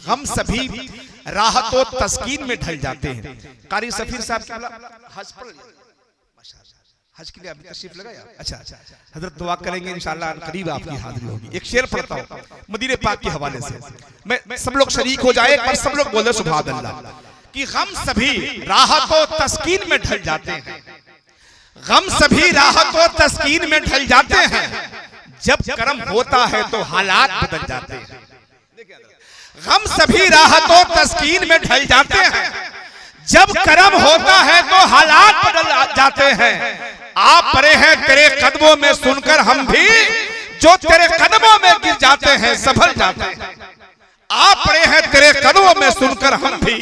गम सभी राहत और तस्कीन में ढल जाते हैं। कारी सफीर साहब हज पर हज के लिए आपने तशरीफ लगाया? अच्छा, हजरत दुआ करेंगे इंशाअल्लाह करीब आपकी हाजिरी होगी। एक शेर पढ़ता हूँ मदीने पाक के हवाले से, मैं सब लोग शरीक हो जाए, पर सब लोग बोले सुभान अल्लाह। कि गम सभी राहत और तस्कीन में ढल जाते हैं, गम सभी राहत और तस्कीन में ढल जाते हैं, जब करम होता है तो हालात बदल जाते हैं। गम सभी राहत और तस्कीन में ढल जाते हैं, जब करम होता है तो हालात बदल जाते हैं। आप परे हैं तेरे कदमों में सुनकर हम भी, जो तेरे कदमों में गिर जाते हैं संभल जाते हैं। आप परे हैं तेरे कदमों में सुनकर हम भी,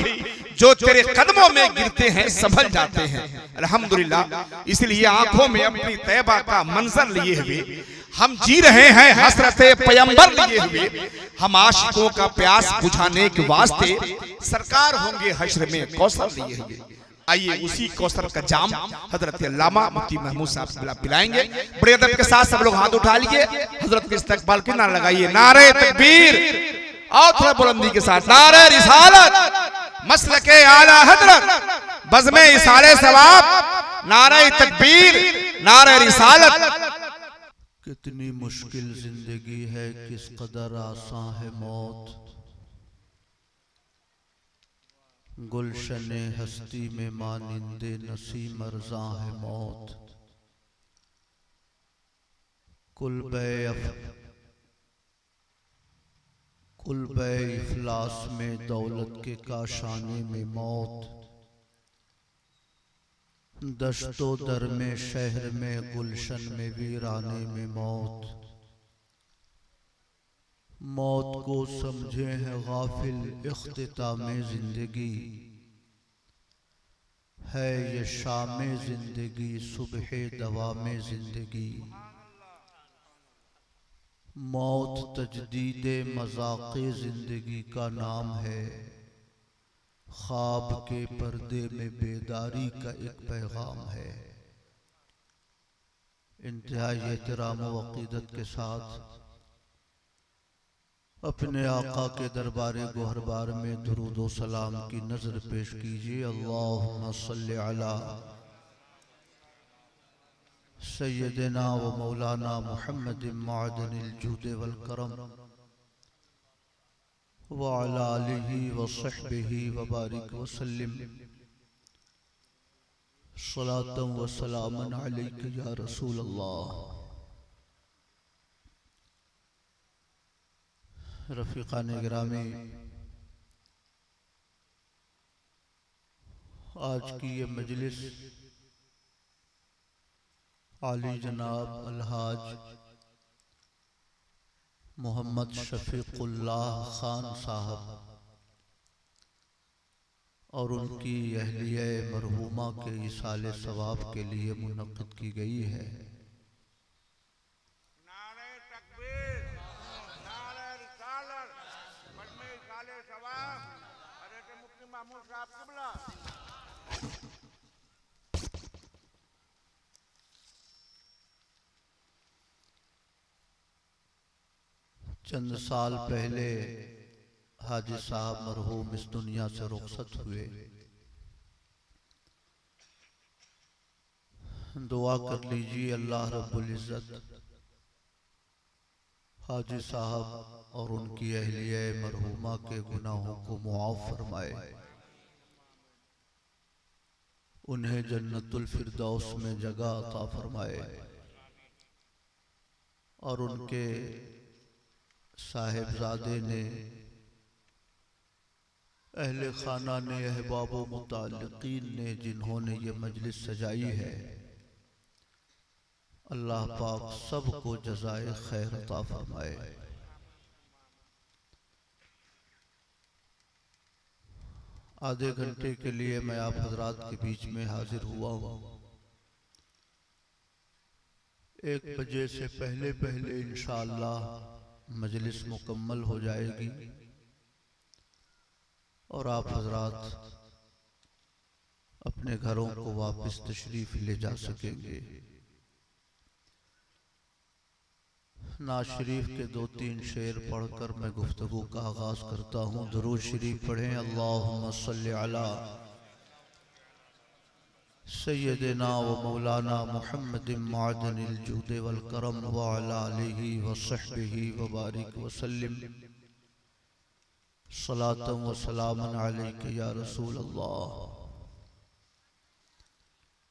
जो तेरे कदमों में गिरते हैं संभल जाते हैं। अल्हम्दुलिल्लाह, इसलिए आंखों में अपनी तैबा का मंजर लिए हुए हम जी रहे हैं, हसरते पैगंबर लिए हुए हम आशिकों का प्यास बुझाने के वास्ते सरकार होंगे हश्र में कौसर लिए हुए। आइए उसी कौसर का जाम हजरत अल्लामा मुफ्ती महमूद साहब पिलाएंगे। बड़े अदब के साथ सब लोग हाथ उठा लीजिए, हजरत के इस्तकबाल के नारा लगाइए, नारे तकबीर, और थोड़ा बुलंदी के साथ नारे रिसालत, मसलके आला हजरत, बज़्मे इसाले सवाब, नारे तकबीर, नारे रिसालत। कितनी मुश्किल जिंदगी है, किस कदर आसान है मौत। गुलशने हस्ती में मानिंदे नसीम अर्ज़ां है मौत। कुलबे इफलास में दौलत के काशाने में मौत। दश्तो दर में शहर में गुलशन में वीराने में मौत। मौत को समझे हैं गाफिल इख्तितामे जिंदगी, है ये शामे जिंदगी सुबह दवामे जिंदगी। मौत तजदीदे मज़ाक़े जिंदगी का नाम है, ख्वाब के पर्दे में बेदारी का एक पैगाम है। इंतहाई एहतराम व अक़ीदत के साथ अपने आका के दरबारे गोहरबार में दुरूद व सलाम की नजर पेश कीजिए। अल्लाहुम्मा सल्लि अला सय्यदना व मौलाना मुहम्मद मादनिल जूद वल करम व अला आलिहि व सहबिहि व बारिक व सल्लिम सलातन व सलामन अलैका या रसूल अल्लाह। रफ़ीक़ान गिरामी, आज की ये मजलिस आली जनाब अलहाज मोहम्मद शफीकुल्लाह खान साहब और उनकी अहलिया मरहूमा के इसाले सवाब के लिए मुनक़्क़िद की गई है। चंद साल पहले हाजी साहब मरहूम इस दुनिया से रुखसत हुए। दुआ कर लीजिए अल्लाह रब्बुल इज़्ज़त हाजी साहब और उनकी अहलिया मरहूमा के गुनाहों को मुआफ़ फरमाए, उन्हें जन्नतुल फिरदौस में जगह अता फरमाए और उनके साहिबजादे ने, अहले खाना ने, अहबाब व मुताल्लिकीन ने जिन्होंने ये मजलिस सजाई है, अल्लाह पाक सबको जज़ाए खैर अता फरमाए। आधे घंटे के लिए मैं आप हजरात के बीच में हाजिर हुआ हूँ। 1 बजे से पहले पहले इंशाअल्लाह मजलिस मुकम्मल हो जाएगी और आप हजरात अपने घरों को वापस तशरीफ ले जा सकेंगे। नाज शरीफ के 2-3 शेर पढ़कर मैं गुफ्तगू का आगाज़ करता हूँ। दुरूद शरीफ पढ़ें। अल्लाहुम्मा सल्ली अला सय्यदिना व मौलाना मुहम्मदिन मादनिल जूद वल करम व अला आलिहि व सहबिहि व बारिक व सल्लिम सलातन व सलामन अलैका या रसूल अल्लाह।